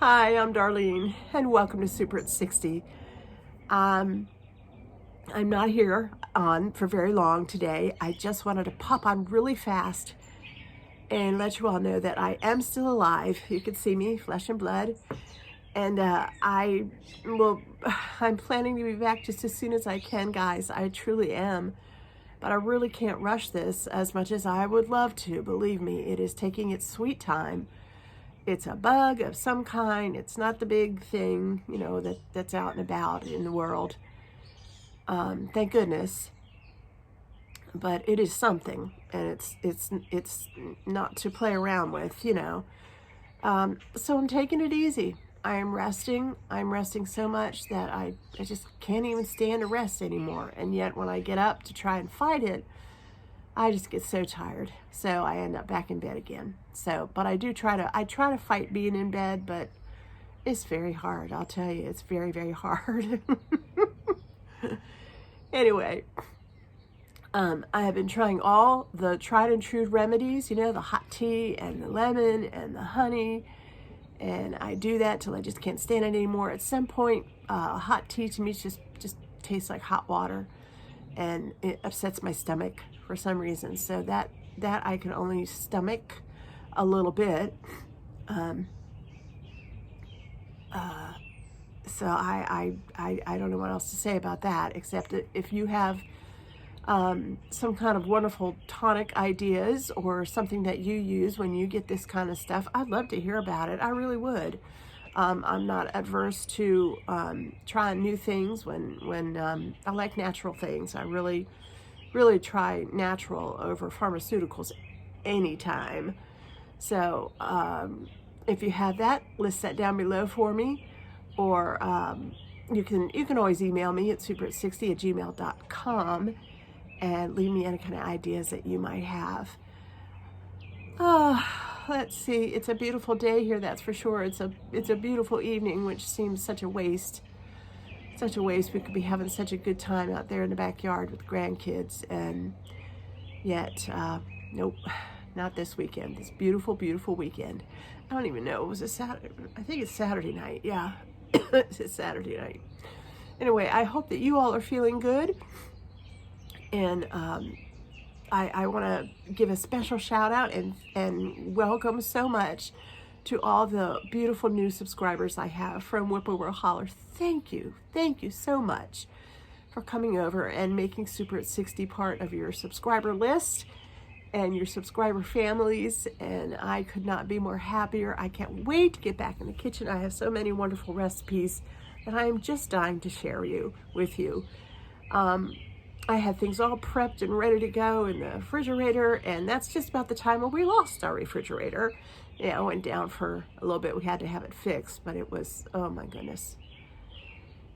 Hi, I'm Darlene, and welcome to Super at 60. I'm not here on for very long today. I just wanted to pop on really fast and let you all know that I am still alive. You can see me, flesh and blood, and I'm planning to be back just as soon as I can, guys. I truly am, but I really can't rush this as much as I would love to. Believe me, it is taking its sweet time. It's a bug of some kind. It's not the big thing, that's out and about in the world. Thank goodness. But it is something, and it's not to play around with, So I'm taking it easy. I am resting. I'm resting so much that I just can't even stand to rest anymore. And yet when I get up to try and fight it, I just get so tired. So I end up back in bed again. But I try to fight being in bed, but it's very hard. I'll tell you, it's very, very hard. Anyway, I have been trying all the tried and true remedies, the hot tea and the lemon and the honey. And I do that till I just can't stand it anymore. At some point, hot tea to me just tastes like hot water, and it upsets my stomach for some reason. So that I can only stomach a little bit. So I don't know what else to say about that, except that if you have some kind of wonderful tonic ideas or something that you use when you get this kind of stuff, I'd love to hear about it. I really would. I'm not adverse to trying new things when I like natural things. I really try natural over pharmaceuticals anytime. So if you have that, list that down below for me, or you can always email me at super60@gmail.com and leave me any kind of ideas that you might have. Let's see. It's a beautiful day here, that's for sure. It's a beautiful evening, which seems such a waste. Such a waste. We could be having such a good time out there in the backyard with grandkids, and yet, nope, not this weekend. This beautiful, beautiful weekend. I don't even know. Was it Saturday? I think it's Saturday night. Yeah, it's Saturday night. Anyway, I hope that you all are feeling good, and I want to give a special shout out and welcome so much to all the beautiful new subscribers I have from Whippoorwill Holler. Thank you so much for coming over and making Super at 60 part of your subscriber list and your subscriber families, and I could not be more happier. I can't wait to get back in the kitchen. I have so many wonderful recipes that I am just dying to share with you. I had things all prepped and ready to go in the refrigerator, and that's just about the time when we lost our refrigerator. Yeah, it went down for a little bit. We had to have it fixed, but it was, oh my goodness.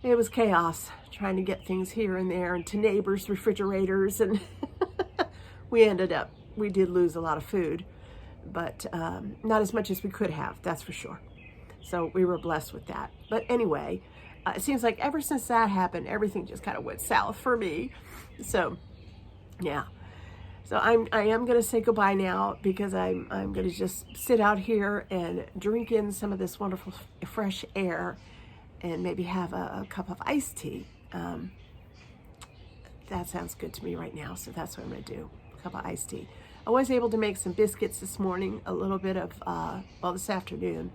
It was chaos trying to get things here and there and to neighbors' refrigerators, and we did lose a lot of food, but not as much as we could have, that's for sure. So we were blessed with that. But anyway, it seems like ever since that happened, everything just kind of went south for me. So, yeah. So I am going to say goodbye now, because I'm going to just sit out here and drink in some of this wonderful fresh air, and maybe have a cup of iced tea. That sounds good to me right now, so that's what I'm going to do, a cup of iced tea. I was able to make some biscuits this morning, a little bit of, this afternoon.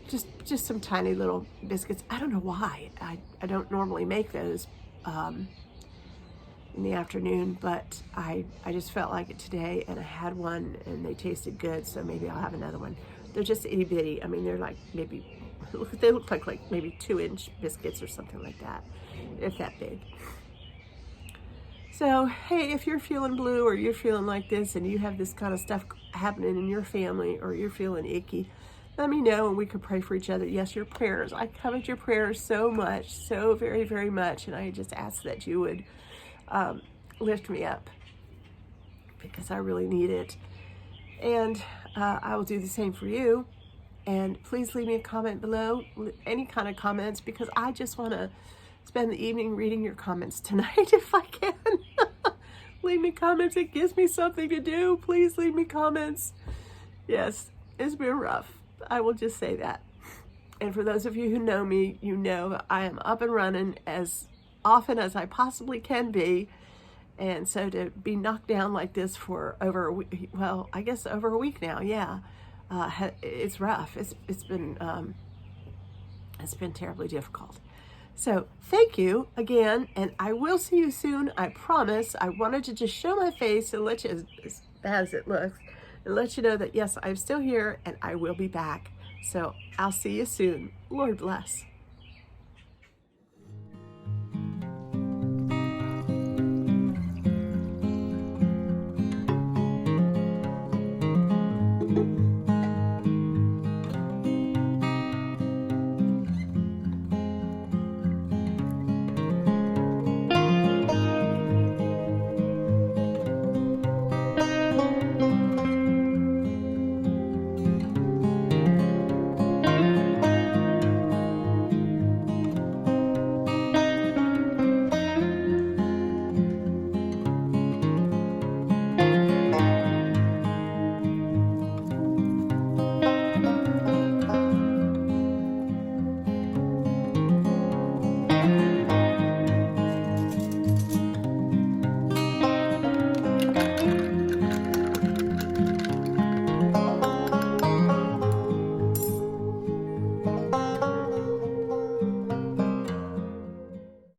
Just some tiny little biscuits. I don't know why. I don't normally make those in the afternoon, but I just felt like it today, and I had one, and they tasted good, so maybe I'll have another one. They're just itty bitty. I mean, they're like they look like maybe 2-inch biscuits or something like that, if that big. So, hey, if you're feeling blue, or you're feeling like this, and you have this kind of stuff happening in your family, or you're feeling icky, let me know, and we could pray for each other. Yes, your prayers. I covet your prayers so much, so very, very much, and I just ask that you would lift me up, because I really need it. And I will do the same for you. And please leave me a comment below, any kind of comments, because I just want to spend the evening reading your comments tonight if I can. Leave me comments. It gives me something to do. Please leave me comments. Yes, it's been rough. I will just say that. And for those of you who know me, you know that I am up and running as often as I possibly can be. And so to be knocked down like this for over a week, well, I guess over a week now, yeah, it's rough. It's been terribly difficult. So thank you again, and I will see you soon. I promise. I wanted to just show my face and let you, as bad as it looks, and let you know that yes, I'm still here and I will be back. So I'll see you soon. Lord bless.